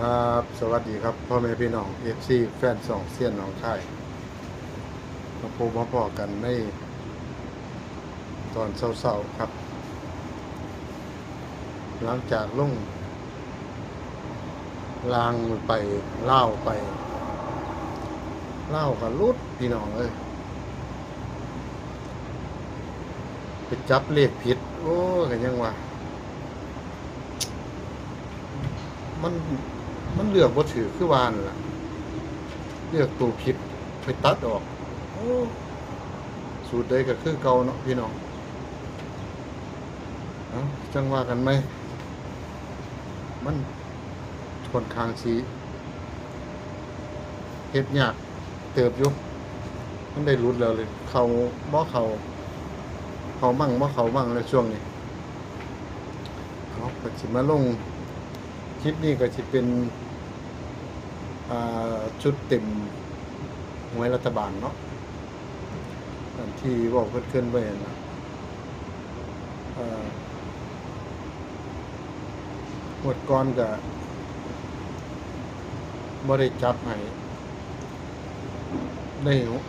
ครับสวัสดีครับพ่อแม่พี่น้องFCแฟนสองเสี้ยนหนองคายมาพบมาพอกันในตอนเช้าๆครับหลังจากลงลางไปเล่าวไปเล่าวกับรุดพี่น้องไปจับเลขผิดโอ้กันยังวะมันมันเลือกบ่ถือคือวานล่ะเลือกตัวผิดไปตัดออกโอ้สูตรใดก็คือเก่าเนาะพี่น้องเอ้าจังว่ากันไหมมันค่อนข้างสิเฮ็ดยากเติบอยู่มันได้รุดแล้วเลยบ่เขามั่งบ่เขามั่งในช่วงนี้เอาก็สิมาลงคลิปนี้ก็สิเป็นชุดเต็มหวยรัฐบาลเนาะอันที่บอกเพิ่นไว้นะงวดก่อนก็บ่ได้จับให้ไ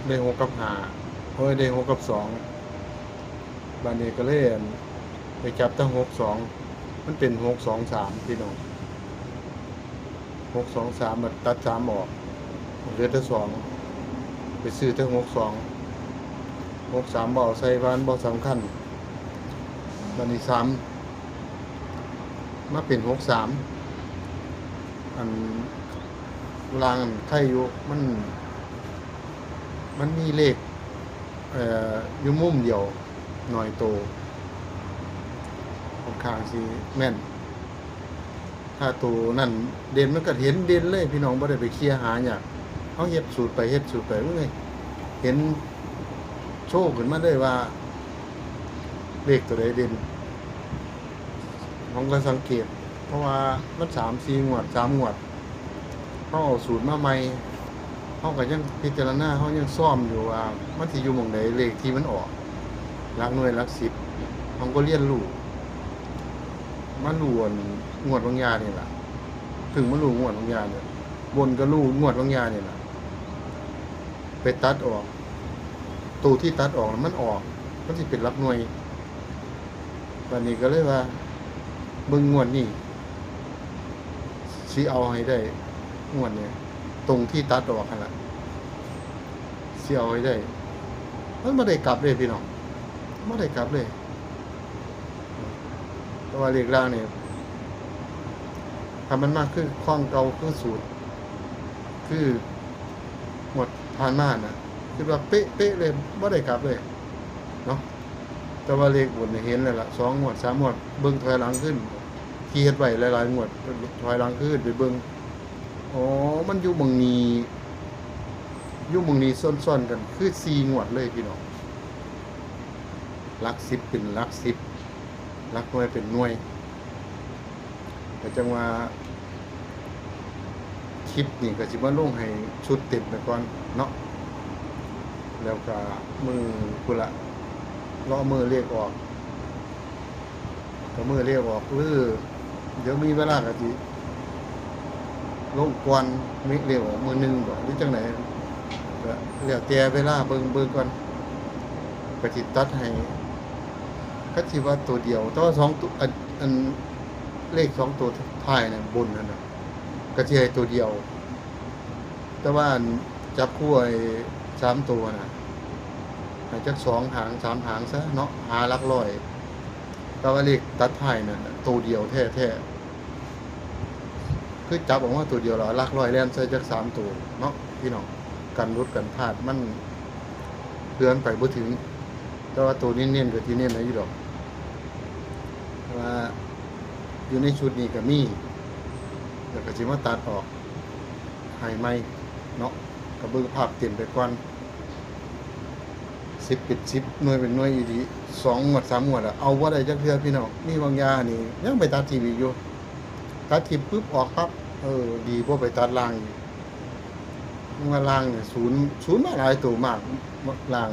ด้6กับ5ได้6กับ2บัดนี้ก็เลยไปจับตั้ง62มันเป็น623พี่น้อง623มันตัด3ออกเหลือแต่2ไปซื้อทั้ง63บ่เอาใส่บ้านบ่สำคัญบัดนี้3มาเป็น63อันรางไข่อยู่มันมีเลขอยู่มุมเดียวหน่อยโตค่อนข้างสิแม่นถ้าตัวนั่นเด่นมันก็เห็นเด่นเลยพี่น้องบ่ได้ไปเคลียร์หาหยังเฮาเฮ็ดสูตรไปเมื่อไงเห็นโชว์ขึ้นมาเลยว่าเลขตัวใดเด่นผมก็สังเกตเพราะว่ามัน3-4 งวด3 งวดเฮาเอาสูตรมาใหม่เฮาก็ยังพิจารณาเฮายังซ่อมอยู่ว่ามันสิอยู่หม้องใดเลขที่มันออกหลักหน่วยหลัก10ผมก็เรียนรู้มารู้งวดบางยานี่ล่ะถึงมารู้งวดบางยาเนี่ยบนก็รู้งวดบางยานี่ล่ะไปตัดออกตัวที่ตัดออกมันออกมันสิเป็นหลักหน่วยวันนี้ก็เลยว่าเบิ่งงวดนี้สิเอาให้ได้งวดนี้ตรงที่ตัดออกนั่นล่ะสิเอาให้ได้มันบ่ได้กลับเลยพี่น้องบ่ได้กลับเลยเพราะว่าเลขล่างนี่ถ้ามันมากคือคล่องเก่าคือสูตรคือหมดผ่านมาน่ะคือว่าเป๊ะๆเลยบ่ได้กลับเลยเนาะแต่ว่าเลขบนเห็นแล้วล่ะ2 งวด 3 งวดเบิ่งถอยหลังขึ้นที่เฮ็ดไว้หลายๆงวดถอยหลังขึ้นไปเบิ่งอ๋อมันอยู่หม้องนี้ซ่อนๆกันคือ4 งวดเลยพี่น้องหลัก10เป็นหลัก10หลักหน่วยเป็นหน่วยแต่จังว่าคลิปนี่ก็สิมาลงให้ชุดเต็มไปก่อนเนาะแล้วก็มือพุ่นละรอมือเลขออกก็มือเลขออกหรือเดี๋ยวมีเวลาก็สิลงก่อนมีเลขออกมือหนึงบ่หรือจังไหนก็แล้วแต่เวลาเบิ่งก่อนก็สิตัดให้ก็สิว่าตัวเดียวแต่ว่า2ตัวอันเลข2ตัวท้ายน่ะบนนั่นน่ะก็สิให้ตัวเดียวแต่ว่าจับคู่ไอ้3ตัวน่ะให้จัก2 หาง3 หางซะเนาะหาหลักร้อยแต่ว่าเลขตัดท้ายนั่นตัวเดียวแท้ๆคือจับออกมาตัวเดียวแล้วหลักร้อยแล่นใส่จัก3ตัวเนาะพี่น้องกันรุดกันพลาดมันเตือนไปบ่ถึงแต่ว่าตัวเน้นๆก็สิเน้นให้อยู่ดอกว่าอยู่ในชุดนี้ก็มีแล้วก็สิมาตัดออกให้ใหม่เนาะก็เบิ่งภาพเต็มไปก่อน10เป็น10หน่วยเป็นหน่วยอีหลี2 งวด 3 งวดอะเอาบ่ได้จักเทื่อพี่น้องมีบางอย่างนี่ยังไปตัดทีวีอยู่ตัดทีปึ๊บออกปั๊บดีกว่าไปตัดล่างอีกว่าล่างเนี่ยศูนย์มาหลายตัวมากล่าง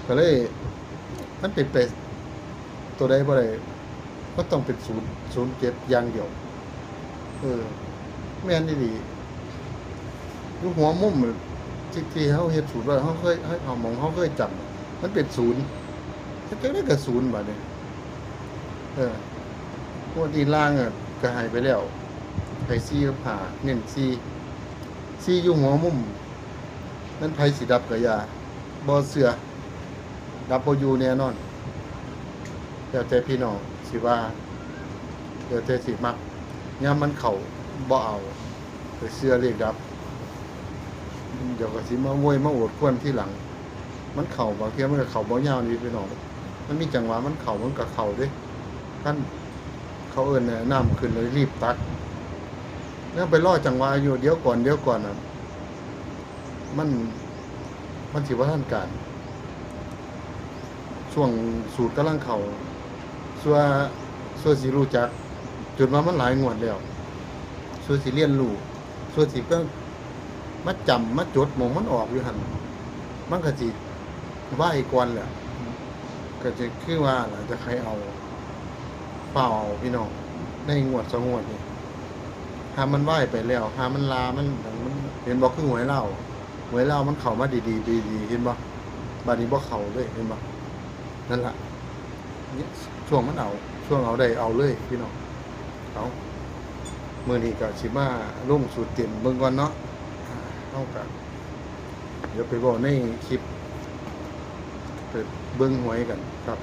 ก็เลยมันเป็นไปตัวใดบ่ได้ก็ต้องเป็น007อย่างเดียว แม่นดีอยู่หัวมุมที่เขาเฮ็ดสูตรว่าเขาเคยให้เอามองเขาเคยจำมันเป็นศูนย์เฮ็ดจังได๋ก็ศูนย์บัดนี้พวกที่ล่างก็หายไปแล้วไปซี่กับหาเน้นซี่อยู่หัวมุมนั่นไผสิดับก็อย่าบ่เสือดับบ่อยู่แน่นอนแล้วแต่พี่น้องสิว่าแล้วแต่สิมักยามมันเข้าบ่เอาไปเสือเลขดับเดี๋ยวก็สิมาโวยมาโอดควรที่หลังมันเข่าบางเทีมันก็เข่าบ่ยาวนี่พี่น้องมันมีจังหวะมันเข่ามันก็เข่าเด้ท่านเขาเอิ้นน้ำขึ้นเลยรีบตัดแล้วไปรอจังหวะอยู่เดี๋ยวก่อนน่ะมันสิว่าท่านการช่วงสูตรกำลังเข้าส่วนสิรู้จักจนว่ามันหลายงวดแล้วส่วนสิเรียนรู้ส่วนสิก็มาจำมาจดหมองมันออกอยู่หั่นมันก็สิไหว้ก่อนแหละก็จะคือว่าล่ะจะใครเอาเปล่าพี่น้องในงวด2งวดนี่หามันไหว้ไปแล้วหามันลามันเห็นบ่คือหวยเล่ามันเข้ามาดีเห็นบ่บัดนี้บ่เข้าเลยเห็นบ่นั่นล่ะช่วงมันเอาช่วงเอาได้เอาเลยพี่น้องเอามื้อนี้ก็สิมาลงสูตรเต็มเบิ่งก่อนเนาะเฮาก็เดี๋ยวไปเว้าในคลิปไปเบิ่งหวยกันครับ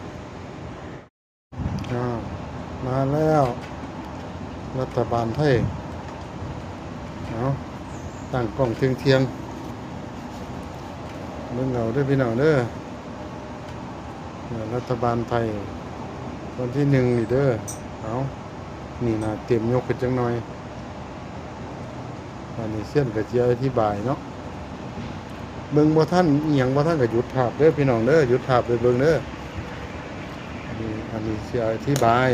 มาแล้วรัฐบาลไทยเอาตั้งกล้องเที่ยงเบิ่งเอาเด้อพี่น้องเด้อรัฐบาลไทยวันที่1นี่เด้อเอานี่น่ะเต็มยกขึ้นจังหน่อยอันนี้เส้นก็สิอธิบายเนาะเบิ่งบ่ทันอีหยังบ่ทันก็หยุดภาพเด้อพี่น้องเด้อหยุดภาพไปเบิ่งเด้ออันนี้สิอธิบาย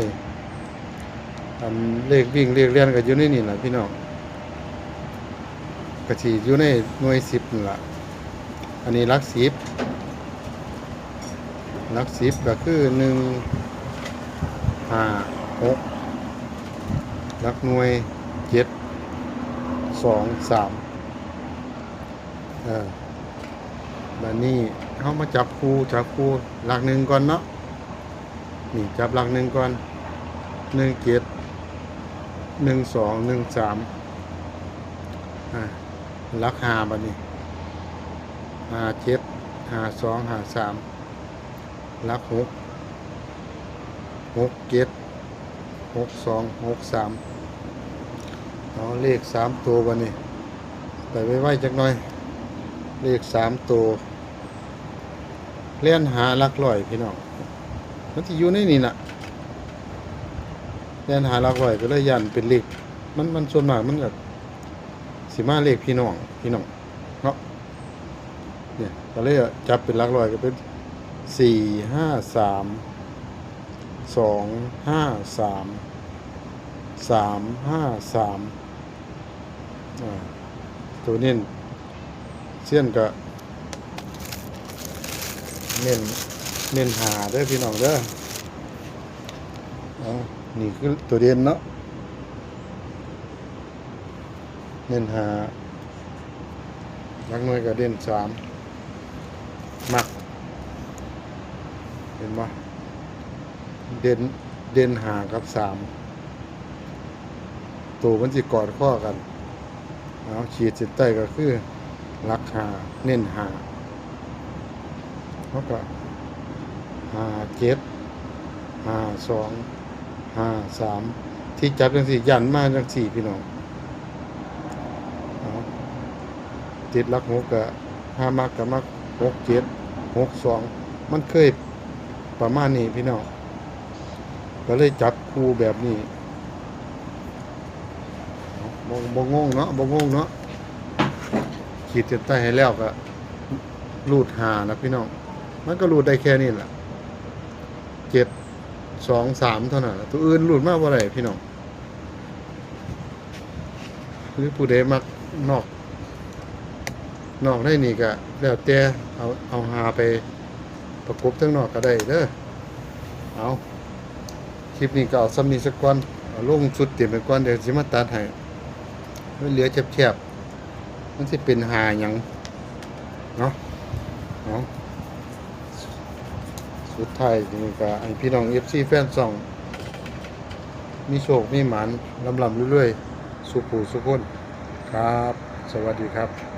อันเลขวิ่งเลขเรียนก็อยู่ในนี่ล่ะพี่น้องก็สิอยู่ในหน่วย10นี่ล่ะอันนี้หลัก10ก็คือ1 5 6หลักหน่วย7 2 3บัดนี้เฮามาจับคู่หลัก1ก่อนเนาะนี่จับหลัก1ก่อน1 7 1 2 1 3หลัก5บัดนี้5 7 5 2 5 3หลัก6 6 7 6 2 6 3เอาเลข3ตัวบัดนี้ไปไว้จักหน่อยเลข3ตัวเลียนหาหลักร้อยพี่น้องมันสิอยู่ในนี่น่ะเลียนหาหลักร้อยก็เลยยันเป็นเลขมันส่วนมากมันก็สิมาเลขพี่น้องเนาะเนี่ยก็เลยจับเป็นหลักร้อยก็เป็น4 5 3 2 5 3 3 5 3ตัวนี้เสี้ยนก็เน้นหาเด้อพี่น้องเด้อนี่คือตัวเด่นเนาะเน้นหาหลักหน่วยก็เด่น3มักเห็นบ่เด่นหากับ3ตัวมันสิกอดข้อกันเอาขีดเส้นใต้ก็คือหลัก5เน้น5แล้วก็5 7 5 2 5 3ที่จับจัง4ยันมาจัง4พี่น้องติดหลัก6ก็5มักก็มัก6 7 6 2มันเคยประมาณนี้พี่น้องก็เลยจับคู่แบบนี้บ่งงเนาะขีดเส้นใต้ให้แล้วก็รูด5นะพี่น้องมันก็รูดได้แค่นี้แหละ7 2 3เท่านั้นตัวอื่นรูดมากบ่ได้พี่น้องหรือผู้ใดมักนอกได้นี่ก็แล้วแต่เอาหาไปประกบทั้งนอกก็ได้เด้อเอาคลิปนี้ก็เอาซ้ำนี้สักก่อนเอา เอาลงสุดเต็มไปก่อนเดี๋ยวสิมาตัดให้มันเหลือแคบๆมันสิเป็นหาหยังเนาะเนาะสุดท้ายนี่ก็ให้พี่น้อง FC แฟนช่องมีโชคมีหมานลำๆเรื่อยๆสุขผู้สุขคนครับสวัสดีครับ